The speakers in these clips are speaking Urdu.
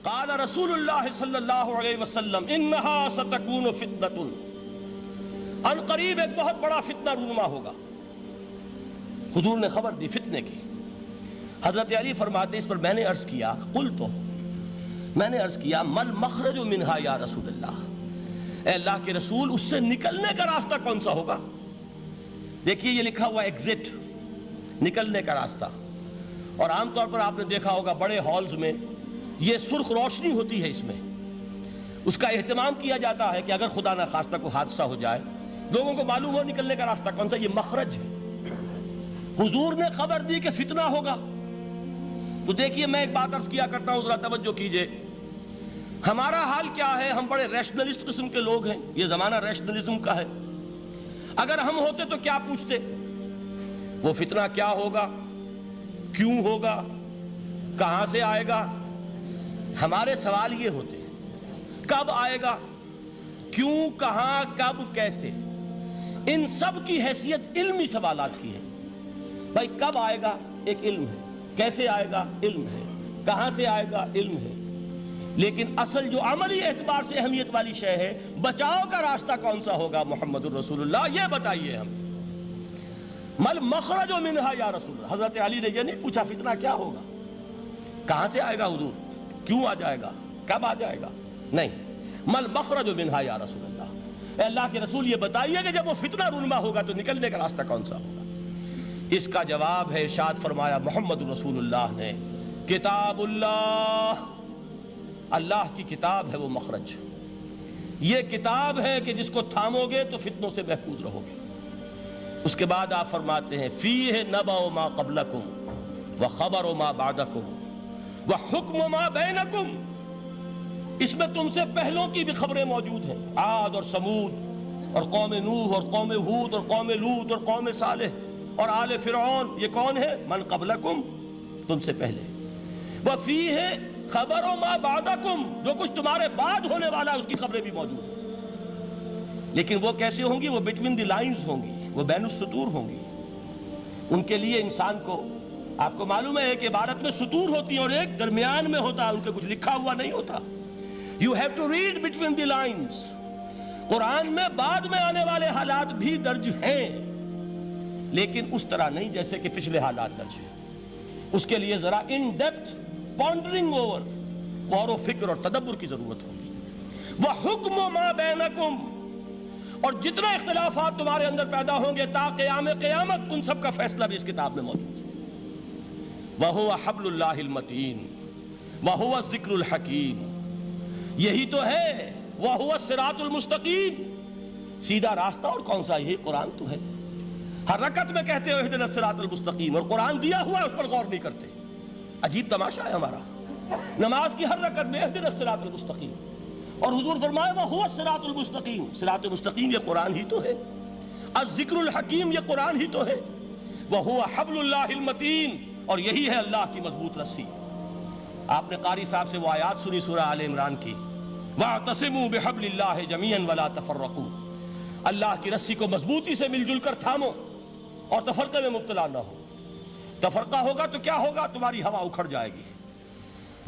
قال رسول اللہ صلی اللہ علیہ وسلم انہا ستکون فتنۃ، ان قریب ایک بہت بڑا فتنہ رونما ہوگا۔ حضور نے خبر دی فتنے کی۔ حضرت علی فرماتے اس پر میں نے عرض کیا، قلت، میں نے عرض کیا مل مخرج منہا یا رسول اللہ، اے اللہ کے رسول اس سے نکلنے کا راستہ کون سا ہوگا؟ دیکھیے یہ لکھا ہوا ایگزٹ، نکلنے کا راستہ، اور عام طور پر آپ نے دیکھا ہوگا بڑے ہالز میں یہ سرخ روشنی ہوتی ہے، اس میں اس کا اہتمام کیا جاتا ہے کہ اگر خدا نہ خواستہ کوئی حادثہ ہو جائے لوگوں کو معلوم ہو نکلنے کا راستہ کون سا، یہ مخرج ہے۔ حضور نے خبر دی کہ فتنہ ہوگا۔ تو دیکھیے میں ایک بات عرض کیا کرتا ہوں، ذرا توجہ کیجئے، ہمارا حال کیا ہے؟ ہم بڑے ریشنلسٹ قسم کے لوگ ہیں، یہ زمانہ ریشنلزم کا ہے۔ اگر ہم ہوتے تو کیا پوچھتے؟ وہ فتنہ کیا ہوگا، کیوں ہوگا، کہاں سے آئے گا؟ ہمارے سوال یہ ہوتے ہیں، کب آئے گا، کیوں، کہاں، کب، کیسے؟ ان سب کی حیثیت علمی سوالات کی ہے۔ بھائی کب آئے گا ایک علم ہے، کیسے آئے گا علم ہے، کہاں سے آئے گا علم ہے، لیکن اصل جو عملی اعتبار سے اہمیت والی شے ہے، بچاؤ کا راستہ کون سا ہوگا محمد الرسول اللہ، یہ بتائیے ہم۔ مل مخرج منہا یا رسول اللہ، حضرت علی نے یہ نہیں پوچھا فتنہ کیا ہوگا، کہاں سے آئے گا حضور، کیوں آ جائے گا، کب آ جائے گا، نہیں، مل مخرج منہا یا رسول اللہ، اے اللہ کے رسول یہ بتائیے کہ جب وہ فتنہ رونما ہوگا تو نکلنے کا راستہ کون سا ہوگا؟ اس کا جواب ہے، ارشاد فرمایا محمد رسول اللہ نے، کتاب اللہ، اللہ کی کتاب ہے وہ مخرج، یہ کتاب ہے کہ جس کو تھامو گے تو فتنوں سے محفوظ رہو گے۔ اس کے بعد آپ فرماتے ہیں فیہ نبأ ما قبلکم وخبر ما بعدکم وحکم ما بینکم، اس میں تم سے پہلوں کی بھی خبریں موجود ہیں، عاد اور سمود اور قوم نوح اور قوم ہود اور قوم لوط اور قوم صالح اور آل فرعون، یہ کون ہے؟ من قبلکم، تم سے پہلے، وفیہ خبر ما بعدکم، جو کچھ تمہارے بعد ہونے والا ہے اس کی خبریں بھی موجود ہیں، لیکن وہ کیسے ہوں گی؟ وہ بٹوین دی لائنز ہوں گی، وہ بین السطور ہوں گی۔ ان کے لیے انسان کو، آپ کو معلوم ہے کہ عبارت میں سطور ہوتی ہیں اور ایک درمیان میں ہوتا ہے، ان کے کچھ لکھا ہوا نہیں ہوتا۔ You have to read between the lines۔ قرآن میں بعد میں آنے والے حالات بھی درج ہیں، لیکن اس طرح نہیں جیسے کہ پچھلے حالات درج ہیں۔ اس کے لیے ذرا ان ڈیپتھ پونڈرنگ اوور، غور و فکر اور تدبر کی ضرورت ہوگی۔ وَحُكْمُ مَا بَيْنَكُمْ، اور جتنے اختلافات تمہارے اندر پیدا ہوں گے تا قیام قیامت، ان سب کا فیصلہ بھی اس کتاب میں موجود ہے۔ وَهُوَ حَبْلُ اللَّهِ الْمَتِينُ وَهُوَ الذِّكْرُ الْحَكِيمُ، یہی تو ہے، وَهُوَ الصِّرَاطُ الْمُسْتَقِيمُ، سیدھا راستہ اور کون سا؟ یہی قرآن تو ہے۔ ہر رکعت میں کہتے ہو اہدنا الصراط المستقیم، اور قرآن دیا ہوا ہے اس پر غور نہیں کرتے۔ عجیب تماشا ہے ہمارا، نماز کی ہر رکعت میں اہدنا الصراط المستقیم، اور حضور فرمائے وَهُوَ الصراط المستقیم، صراط مستقیم یہ قرآن ہی تو ہے، الذکر الحکیم یہ قرآن ہی تو ہے، وَهُوَ حَبْلُ اللَّهِ الْمَتِينُ، اور یہی ہے اللہ کی مضبوط رسی۔ آپ نے قاری صاحب سے وہ آیات سنی سورہ آل عمران کی، وَاعْتَصِمُوا بِحَبْلِ اللَّهِ جَمِيعًا وَلَا تَفَرَّقُوا، اللہ کی رسی کو مضبوطی سے مل جل کر تھامو اور تفرقے میں مبتلا نہ ہو۔ تفرقہ ہوگا تو کیا ہوگا؟ تمہاری ہوا اکھڑ جائے گی۔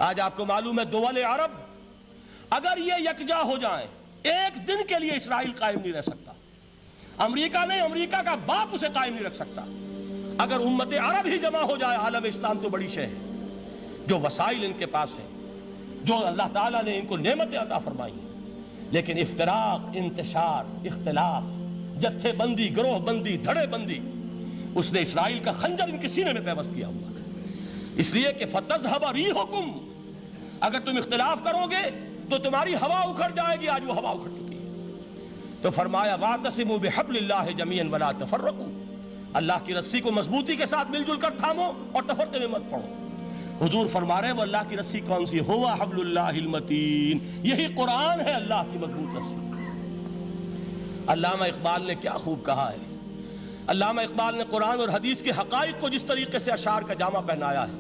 آج آپ کو معلوم ہے دول عرب اگر یہ یکجا ہو جائیں، ایک دن کے لیے اسرائیل قائم نہیں رہ سکتا، امریکہ نہیں، امریکہ کا باپ اسے قائم نہیں رکھ سکتا۔ اگر امت عرب ہی جمع ہو جائے، عالم اسلام تو بڑی شے ہے، جو وسائل ان کے پاس ہیں، جو اللہ تعالیٰ نے ان کو نعمتیں عطا فرمائی ہیں، لیکن افتراق، انتشار، اختلاف، جتھے بندی، گروہ بندی، دھڑے بندی، اس نے اسرائیل کا خنجر ان کے سینے میں پیوست کیا ہوا ہے۔ اس لیے کہ فَتَذْهَبَ رِيحُكُمْ، اگر تم اختلاف کرو گے تو تمہاری ہوا اکھڑ جائے گی، آج وہ ہوا اکھڑ چکی ہے۔ تو فرمایا وَاعْتَصِمُوا بِحَبْلِ اللَّهِ جَمِيعًا وَلَا تَفَرَّقُوا، اللہ کی رسی کو مضبوطی کے ساتھ مل جل کر تھامو اور تفرقے میں مت پڑو۔ حضور فرما رہے ہیں وہ اللہ کی رسی کون سی؟ هُوَ حَبْلُ اللَّهِ الْمَتِينُ، یہی قرآن ہے اللہ کی مضبوط رسی۔ علامہ اقبال نے کیا خوب کہا ہے، علامہ اقبال نے قرآن اور حدیث کے حقائق کو جس طریقے سے اشعار کا جامع پہنایا ہے،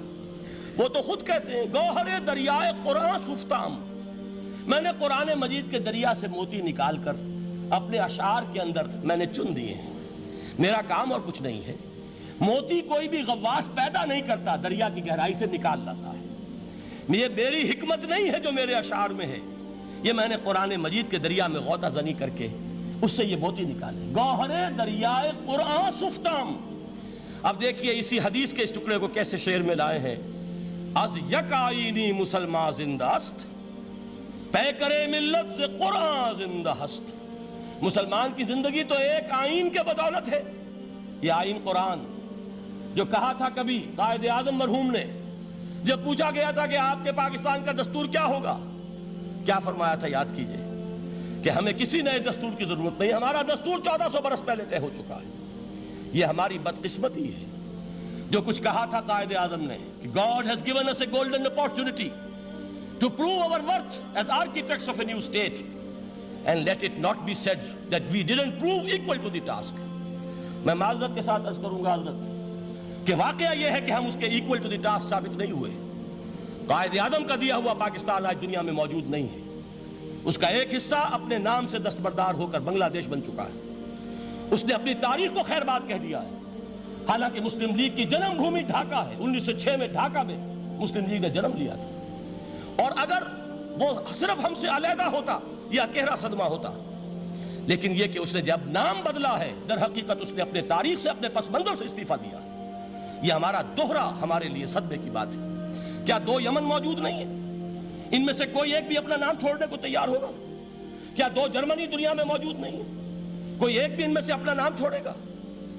وہ تو خود کہتے ہیں گوہر دریائے قرآن سفتام، میں نے قرآن مجید کے دریا سے موتی نکال کر اپنے اشعار کے اندر میں نے چن دیے ہیں، میرا کام اور کچھ نہیں ہے۔ موتی کوئی بھی غواص پیدا نہیں کرتا، دریا کی گہرائی سے نکال لاتا ہے، یہ میری حکمت نہیں ہے جو میرے اشعار میں ہے، یہ میں نے قرآن مجید کے دریا میں غوطہ زنی کر کے اس سے یہ موتی نکالے، گوہر دریائے قرآن سفتام۔ اب دیکھیے اسی حدیث کے اس ٹکڑے کو کیسے شعر میں لائے ہیں۔ از یک آئینی مسلمان زندہ است، پیکرے ملت سے قرآن زندہ ہست۔ مسلمان کی زندگی تو ایک آئین کے بدولت ہے، یہ آئین قرآن، جو کہا تھا کبھی قائد اعظم مرحوم نے جب پوچھا گیا تھا کہ آپ کے پاکستان کا دستور کیا ہوگا، کیا فرمایا تھا یاد کیجئے کہ ہمیں کسی نئے دستور کی ضرورت نہیں، ہمارا دستور 1400 برس پہلے طے ہو چکا ہے۔ یہ ہماری بدقسمتی ہے جو کچھ کہا تھا قائد اعظم نے کہ God has given us a golden opportunity to prove our worth as architects of a new state and let it not be said that we didn't prove equal to the task۔ میں معذرت کے ساتھ عرض کروں گا حضرت کہ واقعہ یہ ہے کہ ہم اس کے equal to the task ثابت نہیں ہوئے۔ قائد اعظم کا دیا ہوا پاکستان آج دنیا میں موجود نہیں ہے، اس کا ایک حصہ اپنے نام سے دستبردار ہو کر بنگلہ دیش بن چکا ہے، اس نے اپنی تاریخ کو خیر بات کہہ دیا ہے، حالانکہ مسلم لیگ کی جنم بھومی ڈھاکہ ہے، 1906 میں ڈھاکہ میں مسلم لیگ نے جنم لیا تھا، اور اگر وہ صرف ہم سے علیحدہ ہوتا یہ اکیرا صدمہ ہوتا، لیکن یہ کہ اس نے جب نام بدلا ہے در حقیقت اس نے اپنے تاریخ سے اپنے پس منظر سے استعفیٰ دیا ہے۔ یہ ہمارا دوہرا ہمارے لیے صدمے کی بات ہے۔ کیا 2 یمن موجود نہیں ہیں؟ ان میں سے کوئی ایک بھی اپنا نام چھوڑنے کو تیار ہوگا؟ کیا 2 جرمنی دنیا میں موجود نہیں ہیں؟ کوئی ایک بھی ان میں سے اپنا نام چھوڑے گا؟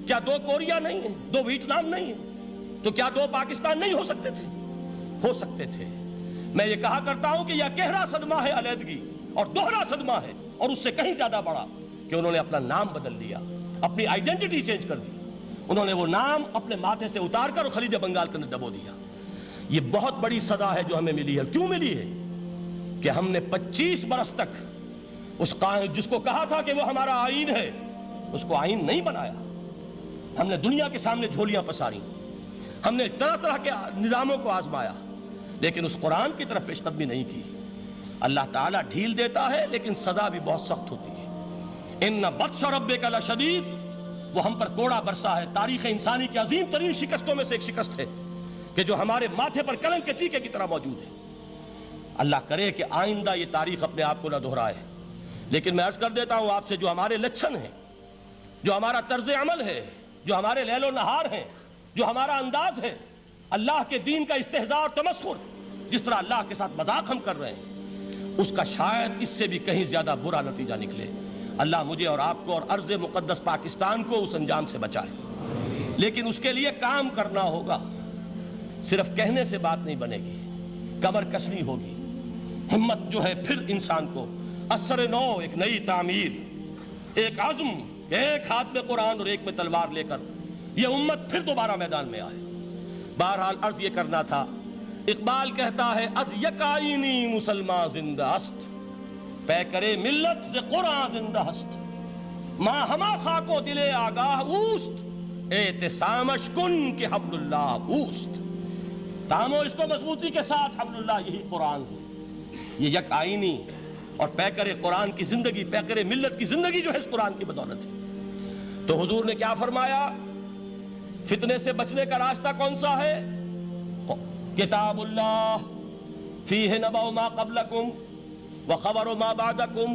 کیا 2 کوریا نہیں ہیں؟ 2 ویتنام نہیں ہیں؟ تو کیا 2 پاکستان نہیں ہو سکتے تھے؟ ہو سکتے تھے۔ میں یہ کہا کرتا ہوں کہ یہ گہرا صدمہ ہے علیحدگی، اور دوہرا صدمہ ہے، اور اس سے کہیں زیادہ بڑا کہ انہوں نے اپنا نام بدل دیا، اپنی آئیڈینٹی چینج کر دی، انہوں نے وہ نام اپنے ماتھے سے اتار کر خلیج بنگال کے اندر دبو دیا۔ یہ بہت بڑی سزا ہے جو ہمیں ملی ہے۔ کیوں ملی ہے؟ کہ ہم نے 25 برس تک اس قائد جس کو کہا تھا کہ وہ ہمارا آئین ہے، اس کو آئین نہیں بنایا۔ ہم نے دنیا کے سامنے جھولیاں پساری، ہم نے طرح طرح کے نظاموں کو آزمایا، لیکن اس قرآن کی طرف پیش قدمی نہیں کی۔ اللہ تعالیٰ ڈھیل دیتا ہے لیکن سزا بھی بہت سخت ہوتی ہے۔ ان بطش ربک لشدید، وہ ہم پر کوڑا برسا ہے۔ تاریخ انسانی کی عظیم ترین شکستوں میں سے ایک شکست ہے کہ جو ہمارے ماتھے پر کلنک کے ٹیکے کی طرح موجود ہے۔ اللہ کرے کہ آئندہ یہ تاریخ اپنے آپ کو نہ دہرائے، لیکن میں عرض کر دیتا ہوں آپ سے، جو ہمارے لچھن ہیں، جو ہمارا طرز عمل ہے، جو ہمارے لیل و نہار ہیں، جو ہمارا انداز ہے، اللہ کے دین کا استہزاء اور تمسخر، جس طرح اللہ کے ساتھ مذاق ہم کر رہے ہیں، اس کا شاید اس سے بھی کہیں زیادہ برا نتیجہ نکلے۔ اللہ مجھے اور آپ کو اور ارض مقدس پاکستان کو اس انجام سے بچائے، لیکن اس کے لیے کام کرنا ہوگا۔ صرف کہنے سے بات نہیں بنے گی، کمر کسنی ہوگی، ہمت جو ہے پھر انسان کو اثر نو، ایک نئی تعمیر، ایک عزم، ایک ہاتھ میں قرآن اور ایک میں تلوار لے کر یہ امت پھر دوبارہ میدان میں آئے۔ بہرحال عرض یہ کرنا تھا، اقبال کہتا ہے از یک آئینی مسلمان زندہ است، پیکرے ملت سے قرآن زندہ ہست، ماں ہما خاک و دل آگاہ اوست، اعتصامش کن کہ حبل اللہ اوست۔ تامو اس کو مضبوطی کے ساتھ، حبل اللہ یہی قرآن ہے۔ یہ یک آئینی اور پیکر قرآن کی زندگی، پیکر ملت کی زندگی جو ہے اس قرآن کی بدولت ہے۔ تو حضور نے کیا فرمایا؟ فتنے سے بچنے کا راستہ کون سا ہے؟ کتاب اللہ فیہ نبأ ما قبلکم وخبر ما بعدکم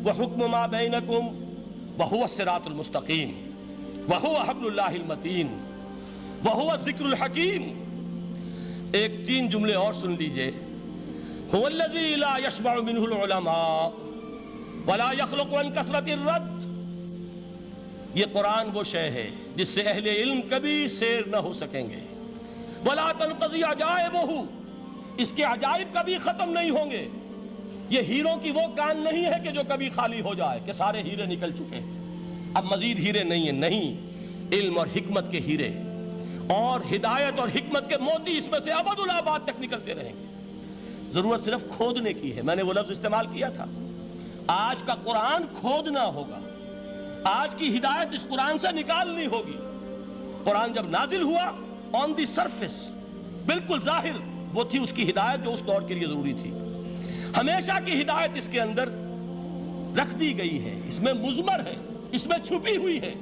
وحکم ما بینکم وہو الصراط المستقیم وہو حبل اللہ المتین وہو الذکر الحکیم۔ ایک 3 جملے اور سن لیجئے۔ هو الذی لا یشبع منہ العلماء ولا یخلق عن کثرت الرد۔ یہ قرآن وہ شے ہے جس سے اہل علم کبھی سیر نہ ہو سکیں گے۔ ولا تنقضی عجائبہ، اس کے عجائب کبھی ختم نہیں ہوں گے۔ یہ ہیروں کی وہ کان نہیں ہے کہ جو کبھی خالی ہو جائے کہ سارے ہیرے نکل چکے، اب مزید ہیرے نہیں ہیں، نہیں، علم اور حکمت کے ہیرے اور ہدایت اور حکمت کے موتی اس میں سے ابد الآباد تک نکلتے رہیں گے۔ ضرورت صرف کھودنے کی ہے۔ میں نے وہ لفظ استعمال کیا تھا، آج کا قرآن کھودنا ہوگا، آج کی ہدایت اس قرآن سے نکالنی ہوگی۔ قرآن جب نازل ہوا آن دی سرفیس، بالکل ظاہر وہ تھی اس کی ہدایت جو اس دور کے لیے ضروری تھی۔ ہمیشہ کی ہدایت اس کے اندر رکھ دی گئی ہے، اس میں مضمر ہے، اس میں چھپی ہوئی ہے،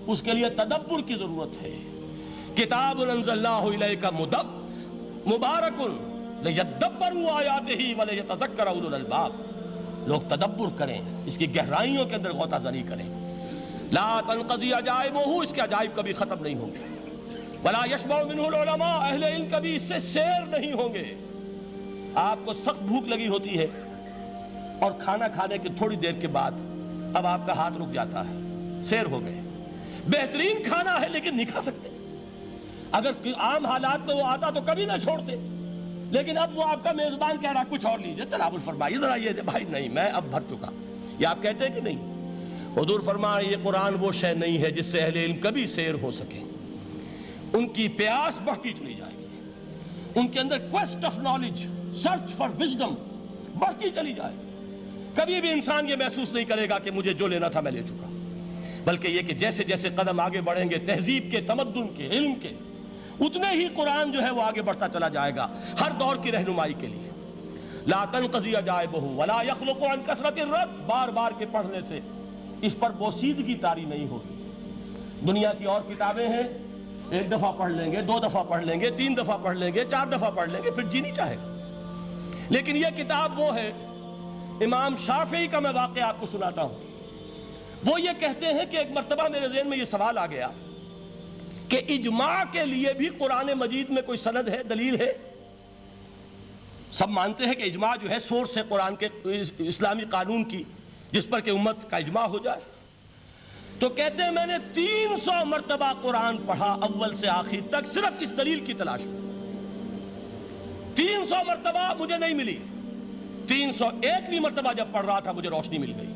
اس کے لیے تدبر کی ضرورت ہے۔ کتاب انزلناہ الیک مبارک لِيَدَّبَّرُوا آیَاتِهِ وَلِيَتَذَكَّرَ أُولُو الْأَلْبَابِ، لوگ تدبر کریں، اس کی گہرائیوں کے اندر غوطہ زنی کریں۔ لا تنقضی عجائبہ، اس کے عجائب کبھی ختم نہیں ہوں گے۔ ولا یشبع منہ العلماء، اہل علم کبھی اس سے سیر نہیں ہوں گے۔ آپ کو سخت بھوک لگی ہوتی ہے اور کھانا کھانے کے تھوڑی دیر کے بعد اب آپ کا ہاتھ رک جاتا ہے، سیر ہو گئے، بہترین کھانا ہے لیکن نہیں کھا سکتے۔ اگر عام حالات میں وہ آتا تو کبھی نہ چھوڑتے، لیکن اب وہ آپ کا میزبان کہہ رہا کچھ اور لیجئے، تناول فرمائیے ذرا یہ دے، بھائی نہیں میں اب بھر چکا، یہ آپ کہتے ہیں کہ نہیں؟ حضور فرمایا یہ قرآن وہ شے نہیں ہے جس سے اہل علم کبھی سیر ہو سکے، ان کی پیاس بڑھتی چلی جائے گی، ان کے اندر quest of knowledge, search for wisdom بڑھتی چلی جائے گی۔ کبھی بھی انسان یہ محسوس نہیں کرے گا کہ مجھے جو لینا تھا میں لے چکا، بلکہ یہ کہ جیسے جیسے قدم آگے بڑھیں گے تہذیب کے، تمدن کے، علم کے، اتنے ہی قرآن جو ہے وہ آگے بڑھتا چلا جائے گا ہر دور کی رہنمائی کے لیے۔ لا تنقضی عجائبہ ولا یخلق عن کثرت الرد، بار بار کے پڑھنے سے اس پر بوسیدگی طاری نہیں ہوگی۔ دنیا کی اور کتابیں ہیں، ایک دفعہ پڑھ لیں گے، دو دفعہ پڑھ لیں گے، تین دفعہ پڑھ لیں گے، چار دفعہ پڑھ لیں گے، پھر جی نہیں چاہے گا۔ لیکن یہ کتاب وہ ہے، امام شافعی کا میں واقعہ آپ کو سناتا ہوں۔ وہ یہ کہتے ہیں کہ ایک مرتبہ میرے ذہن میں یہ سوال آ گیا کہ اجماع کے لیے بھی قرآن مجید میں کوئی سند ہے، دلیل ہے؟ سب مانتے ہیں کہ اجماع جو ہے سورس ہے قرآن کے اسلامی قانون کی، جس پر کہ امت کا اجماع ہو جائے۔ تو کہتے ہیں میں نے 300 مرتبہ قرآن پڑھا اول سے آخر تک، صرف اس دلیل کی تلاش میں۔ 300 مرتبہ مجھے نہیں ملی، 301ویں مرتبہ جب پڑھ رہا تھا مجھے روشنی مل گئی۔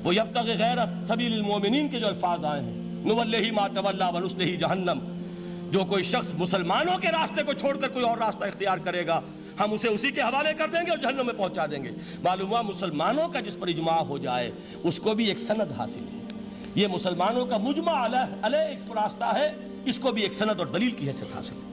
وہ یبتغی غیر سبیل المومنین کے جو الفاظ آئے ہیں، نولہ ما تولی ونصلہ جہنم، جو کوئی شخص مسلمانوں کے راستے کو چھوڑ کر کوئی اور راستہ اختیار کرے گا ہم اسے اسی کے حوالے کر دیں گے اور جہنم میں پہنچا دیں گے۔ معلوم ہوا مسلمانوں کا جس پر اجماع ہو جائے اس کو بھی ایک سند حاصل ہے۔ یہ مسلمانوں کا مجمع علیہ ایک راستہ ہے، اس کو بھی ایک سند اور دلیل کی حیثیت حاصل ہے۔